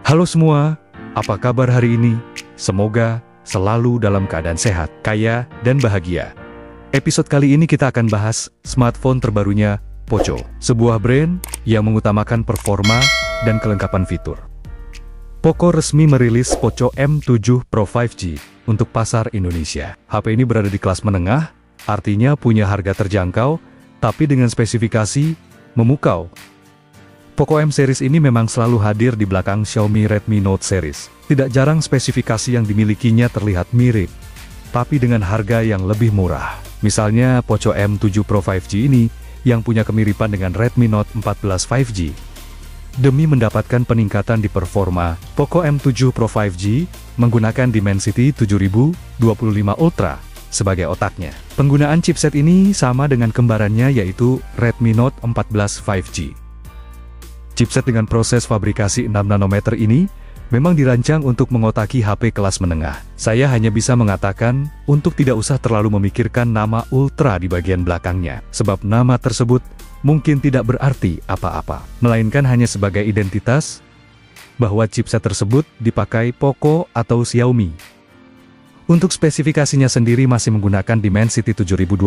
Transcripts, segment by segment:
Halo semua, apa kabar hari ini? Semoga selalu dalam keadaan sehat, kaya, dan bahagia. Episode kali ini kita akan bahas smartphone terbarunya Poco, sebuah brand yang mengutamakan performa dan kelengkapan fitur. Poco resmi merilis Poco M7 Pro 5G untuk pasar Indonesia. HP ini berada di kelas menengah, artinya punya harga terjangkau, tapi dengan spesifikasi memukau. Poco M series ini memang selalu hadir di belakang Xiaomi Redmi Note series. Tidak jarang spesifikasi yang dimilikinya terlihat mirip, tapi dengan harga yang lebih murah. Misalnya Poco M7 Pro 5G ini yang punya kemiripan dengan Redmi Note 14 5G. Demi mendapatkan peningkatan di performa, Poco M7 Pro 5G menggunakan Dimensity 7025 Ultra sebagai otaknya. Penggunaan chipset ini sama dengan kembarannya yaitu Redmi Note 14 5G. Chipset dengan proses fabrikasi 6 nanometer ini memang dirancang untuk mengotaki HP kelas menengah. Saya hanya bisa mengatakan untuk tidak usah terlalu memikirkan nama Ultra di bagian belakangnya, sebab nama tersebut mungkin tidak berarti apa-apa, melainkan hanya sebagai identitas bahwa chipset tersebut dipakai Poco atau Xiaomi. Untuk spesifikasinya sendiri masih menggunakan Dimensity 7025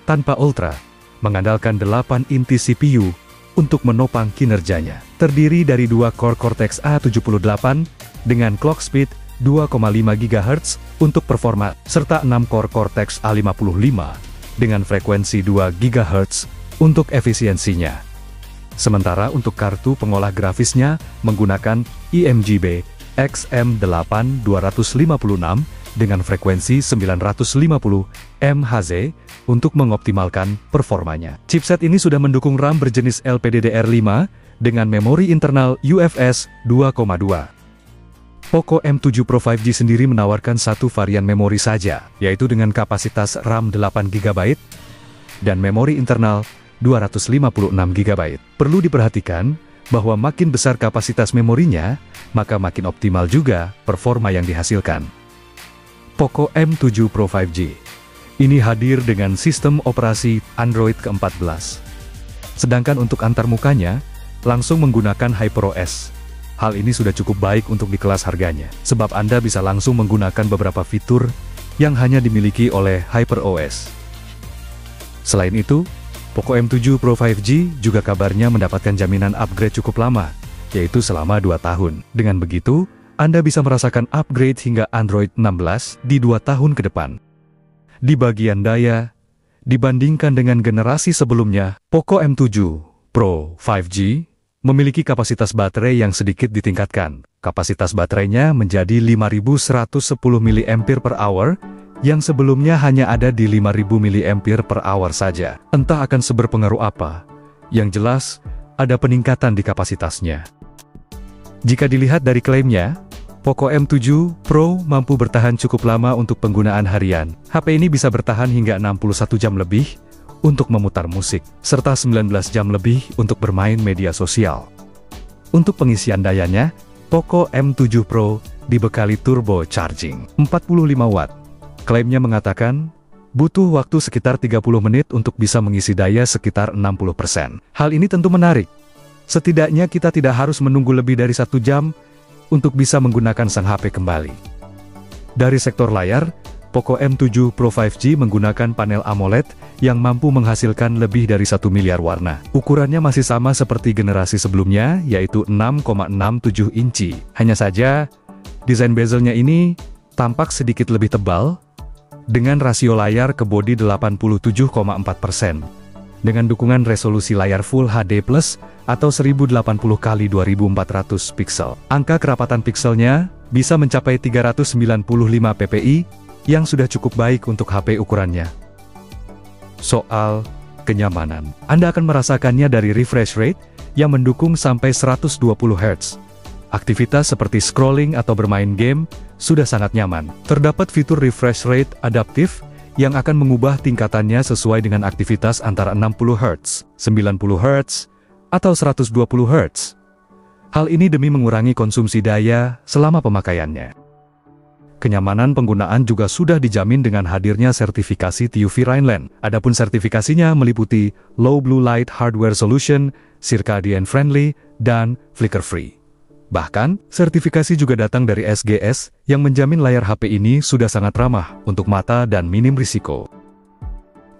tanpa Ultra, mengandalkan 8 inti CPU untuk menopang kinerjanya. Terdiri dari 2 core Cortex A78 dengan clock speed 2,5 GHz untuk performa, serta 6 core Cortex A55 dengan frekuensi 2 GHz untuk efisiensinya. Sementara untuk kartu pengolah grafisnya menggunakan eMGB XM8 256 dengan frekuensi 950 MHz untuk mengoptimalkan performanya. Chipset ini sudah mendukung RAM berjenis LPDDR5 dengan memori internal UFS 2,2. Poco M7 Pro 5G sendiri menawarkan satu varian memori saja, yaitu dengan kapasitas RAM 8GB dan memori internal 256 GB. Perlu diperhatikan bahwa makin besar kapasitas memorinya, maka makin optimal juga performa yang dihasilkan. Poco M7 Pro 5G ini hadir dengan sistem operasi Android ke-14. Sedangkan untuk antarmukanya, langsung menggunakan HyperOS. Hal ini sudah cukup baik untuk di kelas harganya, sebab Anda bisa langsung menggunakan beberapa fitur yang hanya dimiliki oleh HyperOS. Selain itu, Poco M7 Pro 5G juga kabarnya mendapatkan jaminan upgrade cukup lama, yaitu selama 2 tahun. Dengan begitu, Anda bisa merasakan upgrade hingga Android 16 di 2 tahun ke depan. Di bagian daya, dibandingkan dengan generasi sebelumnya, Poco M7 Pro 5G memiliki kapasitas baterai yang sedikit ditingkatkan. Kapasitas baterainya menjadi 5110 mAh, yang sebelumnya hanya ada di 5000 mAh saja. Entah akan seberpengaruh apa, yang jelas ada peningkatan di kapasitasnya. Jika dilihat dari klaimnya, Poco M7 Pro mampu bertahan cukup lama untuk penggunaan harian. HP ini bisa bertahan hingga 61 jam lebih untuk memutar musik, serta 19 jam lebih untuk bermain media sosial. Untuk pengisian dayanya, Poco M7 Pro dibekali turbo charging 45 watt. Klaimnya mengatakan, butuh waktu sekitar 30 menit untuk bisa mengisi daya sekitar 60%. Hal ini tentu menarik. Setidaknya kita tidak harus menunggu lebih dari 1 jam untuk bisa menggunakan sang HP kembali. Dari sektor layar, Poco M7 Pro 5G menggunakan panel AMOLED yang mampu menghasilkan lebih dari 1 miliar warna. Ukurannya masih sama seperti generasi sebelumnya, yaitu 6,67 inci. Hanya saja, desain bezelnya ini tampak sedikit lebih tebal, dengan rasio layar ke bodi 87,4%. Dengan dukungan resolusi layar Full HD+, atau 1080x2400 pixel. Angka kerapatan pixelnya bisa mencapai 395 ppi, yang sudah cukup baik untuk HP ukurannya. Soal kenyamanan, Anda akan merasakannya dari refresh rate yang mendukung sampai 120 Hz. Aktivitas seperti scrolling atau bermain game sudah sangat nyaman. Terdapat fitur refresh rate adaptif yang akan mengubah tingkatannya sesuai dengan aktivitas antara 60 Hz, 90 Hz, atau 120 Hz. Hal ini demi mengurangi konsumsi daya selama pemakaiannya. Kenyamanan penggunaan juga sudah dijamin dengan hadirnya sertifikasi TÜV Rheinland. Adapun sertifikasinya meliputi Low Blue Light Hardware Solution, Circadian Friendly, dan Flicker Free. Bahkan, sertifikasi juga datang dari SGS yang menjamin layar HP ini sudah sangat ramah untuk mata dan minim risiko.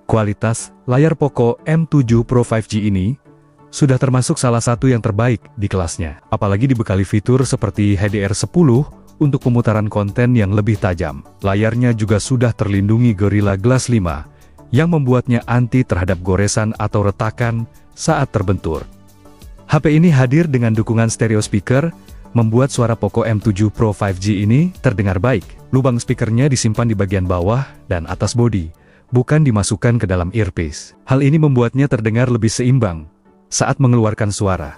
Kualitas layar Poco M7 Pro 5G ini sudah termasuk salah satu yang terbaik di kelasnya, apalagi dibekali fitur seperti HDR10 untuk pemutaran konten yang lebih tajam. Layarnya juga sudah terlindungi Gorilla Glass 5 yang membuatnya anti terhadap goresan atau retakan saat terbentur. HP ini hadir dengan dukungan stereo speaker, membuat suara Poco M7 Pro 5G ini terdengar baik. Lubang speakernya disimpan di bagian bawah dan atas bodi, bukan dimasukkan ke dalam earpiece. Hal ini membuatnya terdengar lebih seimbang saat mengeluarkan suara.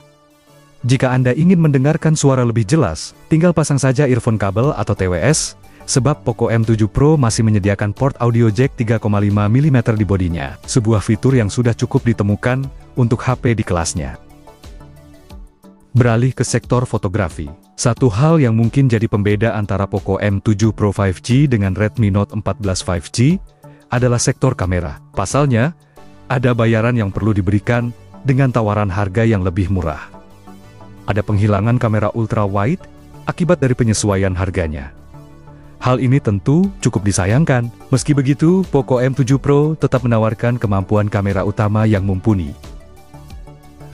Jika Anda ingin mendengarkan suara lebih jelas, tinggal pasang saja earphone kabel atau TWS, sebab Poco M7 Pro masih menyediakan port audio jack 3,5 mm di bodinya, sebuah fitur yang sudah cukup ditemukan untuk HP di kelasnya. Beralih ke sektor fotografi. Satu hal yang mungkin jadi pembeda antara Poco M7 Pro 5G dengan Redmi Note 14 5G adalah sektor kamera. Pasalnya, ada bayaran yang perlu diberikan dengan tawaran harga yang lebih murah. Ada penghilangan kamera ultra wide akibat dari penyesuaian harganya. Hal ini tentu cukup disayangkan. Meski begitu, Poco M7 Pro tetap menawarkan kemampuan kamera utama yang mumpuni.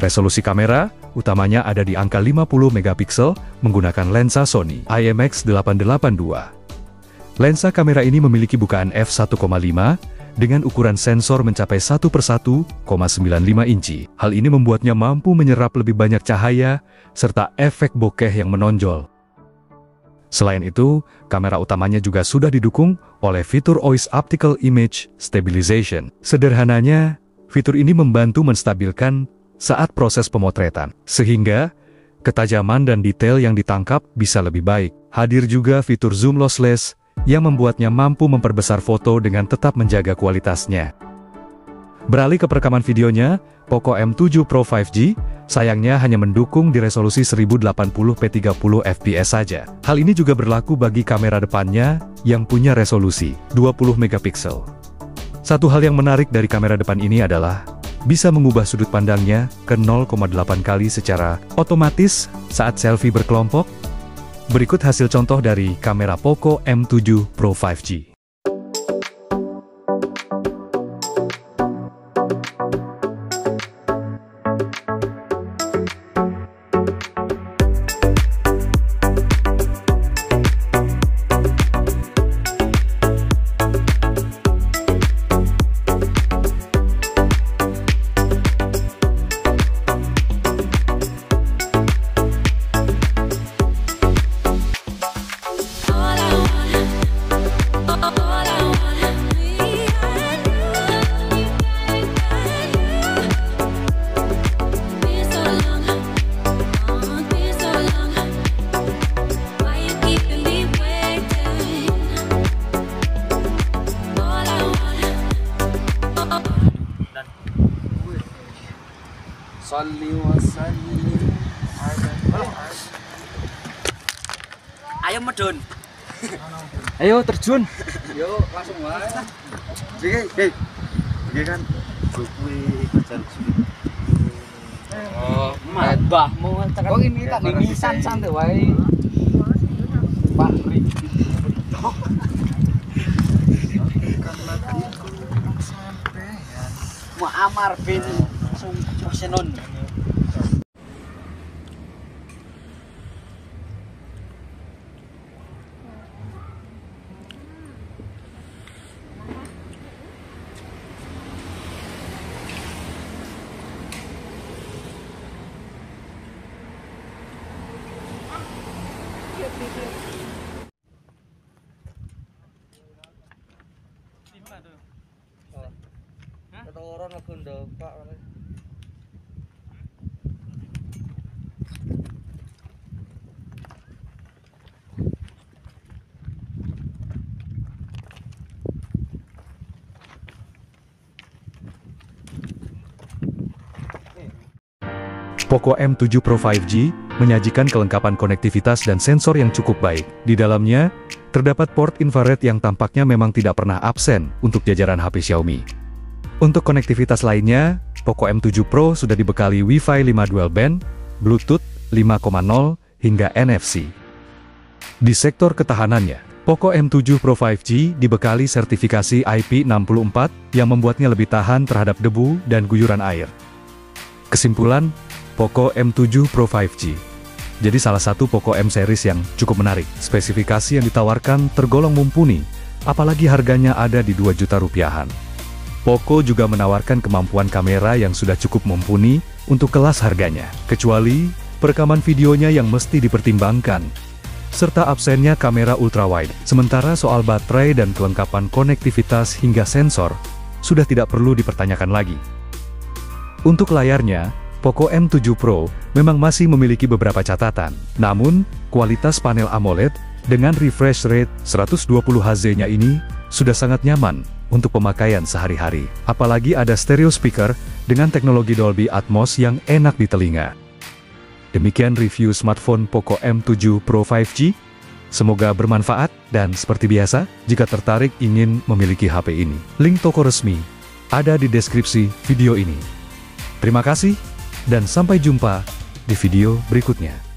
Resolusi kamera utamanya ada di angka 50 megapiksel menggunakan lensa Sony IMX882. Lensa kamera ini memiliki bukaan f1.5 dengan ukuran sensor mencapai 1/1,95 inci. Hal ini membuatnya mampu menyerap lebih banyak cahaya serta efek bokeh yang menonjol. Selain itu, kamera utamanya juga sudah didukung oleh fitur OIS Optical Image Stabilization. Sederhananya, fitur ini membantu menstabilkan saat proses pemotretan, sehingga ketajaman dan detail yang ditangkap bisa lebih baik. Hadir juga fitur zoom lossless yang membuatnya mampu memperbesar foto dengan tetap menjaga kualitasnya. Beralih ke perekaman videonya, Poco M7 Pro 5G sayangnya hanya mendukung di resolusi 1080p 30 fps saja. Hal ini juga berlaku bagi kamera depannya yang punya resolusi 20 megapiksel. Satu hal yang menarik dari kamera depan ini adalah bisa mengubah sudut pandangnya ke 0,8 kali secara otomatis saat selfie berkelompok. Berikut hasil contoh dari kamera Poco M7 Pro 5G. Ayo medun. Ayo terjun. Yo langsung wae. Iki kan kuwi pacar sini. Oh, Mbahmu kok ini tak mimisan santai wae. Pak Ri. Muammar bin Sumsenun. Ketoran aku ndok Pak. Poco M7 Pro 5G menyajikan kelengkapan konektivitas dan sensor yang cukup baik. Di dalamnya, terdapat port infrared yang tampaknya memang tidak pernah absen untuk jajaran HP Xiaomi. Untuk konektivitas lainnya, Poco M7 Pro sudah dibekali Wi-Fi 5 dual band, Bluetooth 5.0, hingga NFC. Di sektor ketahanannya, Poco M7 Pro 5G dibekali sertifikasi IP64 yang membuatnya lebih tahan terhadap debu dan guyuran air. Kesimpulan, Poco M7 Pro 5G jadi salah satu Poco M series yang cukup menarik. Spesifikasi yang ditawarkan tergolong mumpuni, apalagi harganya ada di 2 juta rupiahan. Poco juga menawarkan kemampuan kamera yang sudah cukup mumpuni untuk kelas harganya, kecuali perekaman videonya yang mesti dipertimbangkan, serta absennya kamera ultrawide. Sementara soal baterai dan kelengkapan konektivitas hingga sensor, sudah tidak perlu dipertanyakan lagi. Untuk layarnya, Poco M7 Pro memang masih memiliki beberapa catatan. Namun, kualitas panel AMOLED dengan refresh rate 120Hz-nya ini sudah sangat nyaman untuk pemakaian sehari-hari. Apalagi ada stereo speaker dengan teknologi Dolby Atmos yang enak di telinga. Demikian review smartphone Poco M7 Pro 5G. Semoga bermanfaat dan seperti biasa, jika tertarik ingin memiliki HP ini, link toko resmi ada di deskripsi video ini. Terima kasih dan sampai jumpa di video berikutnya.